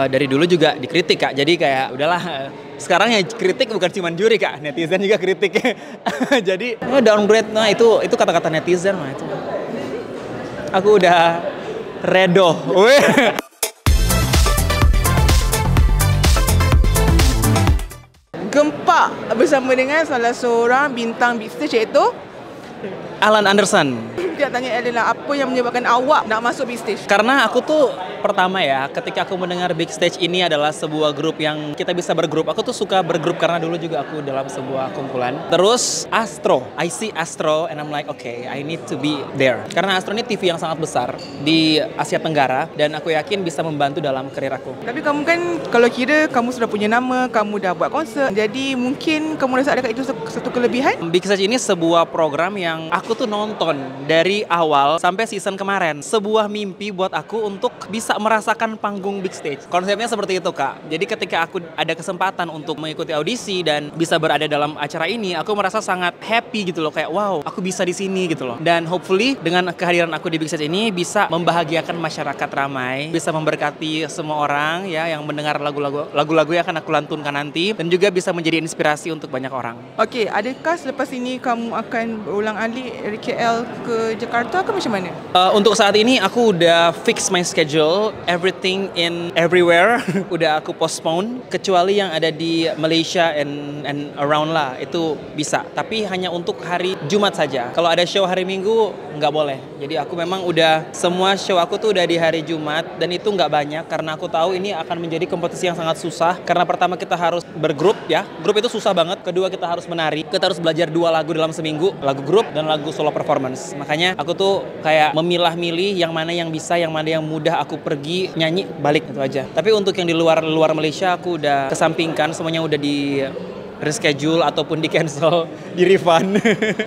Dari dulu juga dikritik Kak, jadi kayak udahlah sekarang ya kritik bukan cuma juri Kak, netizen juga kritik. Jadi downgrade, nah itu kata-kata netizen mah itu. Aku udah redo. Gempak bersama dengan salah seorang bintang big stage iaitu Alan Anderson. dia tanya Ella, apa yang menyebabkan awak nak masuk big stage? Karena aku tuh pertama ya, ketika aku mendengar Big Stage ini adalah sebuah grup yang kita bisa bergrup. Aku tuh suka bergrup karena dulu juga aku dalam sebuah kumpulan. Terus Astro, I see Astro and I'm like, okay, I need to be there. Karena Astro ini TV yang sangat besar di Asia Tenggara dan aku yakin bisa membantu dalam karir aku. Tapi kamu kan, kalau kira kamu sudah punya nama, kamu dah buat konsert, jadi mungkin kamu rasa adakah itu satu kelebihan? Big Stage ini sebuah program yang aku tuh nonton dari awal sampai season kemarin. Sebuah mimpi buat aku untuk bisa merasakan panggung Big Stage. Konsepnya seperti itu Kak. Jadi ketika aku ada kesempatan untuk mengikuti audisi dan bisa berada dalam acara ini, aku merasa sangat happy gitu loh. Kayak wow, aku bisa di sini gitu loh. Dan hopefully dengan kehadiran aku di Big Stage ini bisa membahagiakan masyarakat ramai, bisa memberkati semua orang ya yang mendengar lagu-lagu yang akan aku lantunkan nanti, dan juga bisa menjadi inspirasi untuk banyak orang. Okey, adakah selepas ini kamu akan berulang-alik dari KL ke Jakarta ke macam mana? Untuk saat ini aku udah fix my schedule, everything in everywhere udah aku postpone, kecuali yang ada di Malaysia and around lah, itu bisa. Tapi hanya untuk hari Jumat saja. Kalau ada show hari Minggu nggak boleh. Jadi aku memang udah semua show aku tuh udah di hari Jumat, dan itu nggak banyak karena aku tahu ini akan menjadi kompetisi yang sangat susah. Karena pertama kita harus bergrup ya, grup itu susah banget. Kedua kita harus menari, kita harus belajar 2 lagu dalam seminggu, lagu grup dan lagu solo performance. Makanya aku tuh kayak memilah-milih yang mana yang bisa, yang mana yang mudah aku pergi nyanyi balik itu aja. Tapi untuk yang di luar Malaysia aku udah kesampingkan, semuanya udah di reschedule ataupun di cancel, di refund.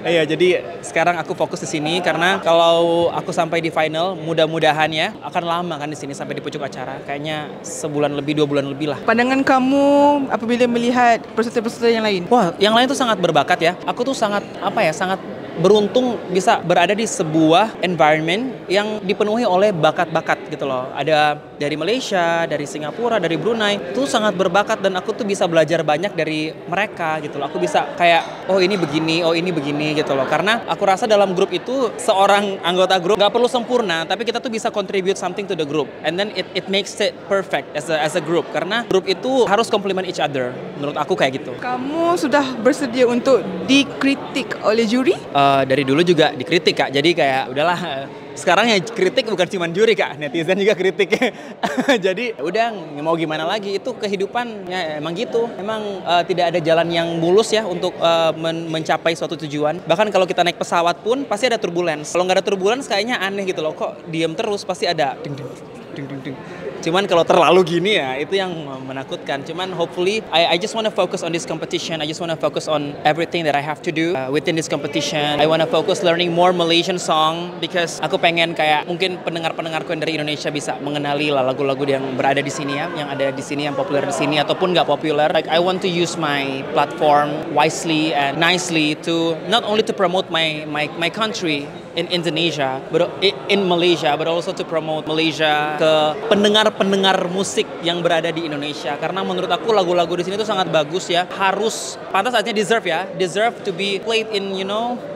Iya, jadi sekarang aku fokus di sini karena kalau aku sampai di final, mudah-mudahan ya akan lama kan di sini sampai di pucuk acara. Kayaknya sebulan lebih, 2 bulan lebih lah. Pandangan kamu apabila melihat peserta-peserta yang lain? Wah, yang lain tuh sangat berbakat ya. Aku tuh sangat sangat beruntung bisa berada di sebuah environment yang dipenuhi oleh bakat-bakat gitu loh. Ada dari Malaysia, dari Singapura, dari Brunei, tuh sangat berbakat dan aku tuh bisa belajar banyak dari mereka gitu loh. Aku bisa kayak, oh ini begini gitu loh. Karena aku rasa dalam grup itu seorang anggota grup nggak perlu sempurna, tapi kita tuh bisa contribute something to the group, and then it makes it perfect as a group. Karena grup itu harus complement each other. Menurut aku kayak gitu. Kamu sudah bersedia untuk dikritik oleh juri? Dari dulu juga dikritik Kak, jadi kayak udahlah sekarang ya kritik bukan cuma juri Kak, netizen juga kritik. Jadi udah mau gimana lagi, itu kehidupan ya emang gitu. Emang tidak ada jalan yang mulus ya untuk mencapai suatu tujuan. Bahkan kalau kita naik pesawat pun pasti ada turbulence. Kalau nggak ada turbulence kayaknya aneh gitu loh, kok diem terus, pasti ada ding ding ding ding ding. Cuman kalau terlalu gini ya itu yang menakutkan. Cuman hopefully I just want to focus on this competition. I just want to focus on everything that I have to do within this competition. I want to focus learning more Malaysian song because aku pengen kayak mungkin pendengar-pendengarku yang dari Indonesia bisa mengenali lah lagu-lagu yang berada di sini ya, yang ada di sini, yang populer di sini ataupun nggak populer. Like I want to use my platform wisely and nicely to not only to promote my country in Indonesia, but in Malaysia, but also to promote Malaysia ke pendengar musik yang berada di Indonesia. Karena menurut aku lagu-lagu di sini tuh sangat bagus ya, harus pantas artinya deserve to be played in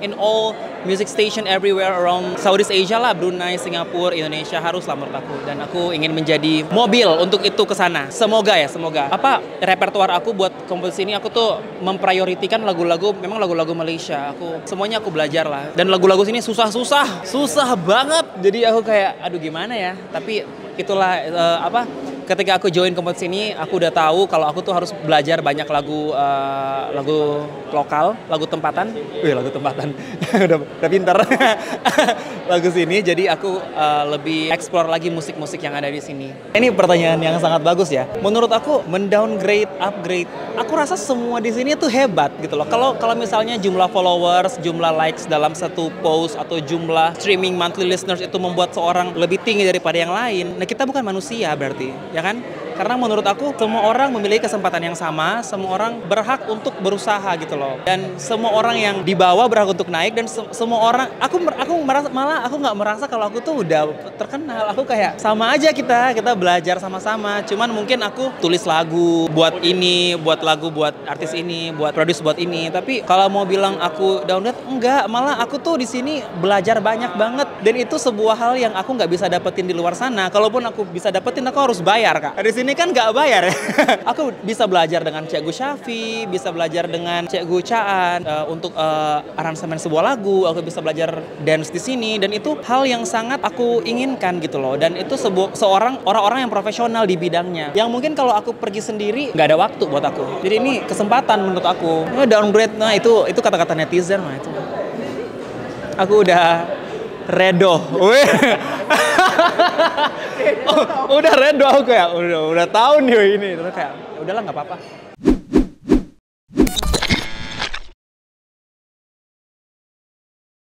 in all music station everywhere around Southeast Asia lah, Brunei, Singapura, Indonesia, harus lah menurut aku. Dan aku ingin menjadi mobil untuk itu ke sana. Semoga. Apa repertoire aku buat kompetisi ini, aku tuh memprioritikan lagu-lagu Malaysia. Semuanya aku belajar lah. Dan lagu-lagu sini susah banget. Jadi aku kayak aduh gimana ya. Tapi itulah ketika aku join kompetisi ini, aku udah tahu kalau aku tuh harus belajar banyak lagu lokal, lagu tempatan. Lagu tempatan. udah pintar. Lagu sini, jadi aku lebih explore lagi musik-musik yang ada di sini. Ini pertanyaan yang sangat bagus ya. Menurut aku mendowngrade, upgrade, aku rasa semua di sini tuh hebat gitu loh. Kalau misalnya jumlah followers, jumlah likes dalam satu post atau jumlah streaming monthly listeners itu membuat seorang lebih tinggi daripada yang lain, nah kita bukan manusia berarti, ya kan? Karena menurut aku semua orang memiliki kesempatan yang sama, semua orang berhak untuk berusaha gitu loh. Dan semua orang yang di bawah berhak untuk naik dan semua orang aku merasa malah aku nggak merasa kalau aku tuh udah terkenal. Aku kayak sama aja kita belajar sama-sama. Cuman mungkin aku tulis lagu buat ini, buat lagu buat artis ini, buat produce buat ini. Tapi kalau mau bilang aku download enggak, malah aku tuh di sini belajar banyak banget dan itu sebuah hal yang aku nggak bisa dapetin di luar sana. Kalaupun aku bisa dapetin, aku harus bayar, Kak. Di sini kan nggak bayar. Aku bisa belajar dengan Cikgu Syafi, bisa belajar dengan Cikgu Caan untuk aransemen sebuah lagu. Aku bisa belajar dance di sini dan itu hal yang sangat aku inginkan gitu loh. Dan itu orang-orang yang profesional di bidangnya. Yang mungkin kalau aku pergi sendiri nggak ada waktu buat aku. Jadi ini kesempatan menurut aku. Downgrade, nah itu kata-kata netizen mah itu. Aku udah redo. Udah redo aku ya. Udah tahu nih ini. Terus kayak udahlah nggak apa-apa.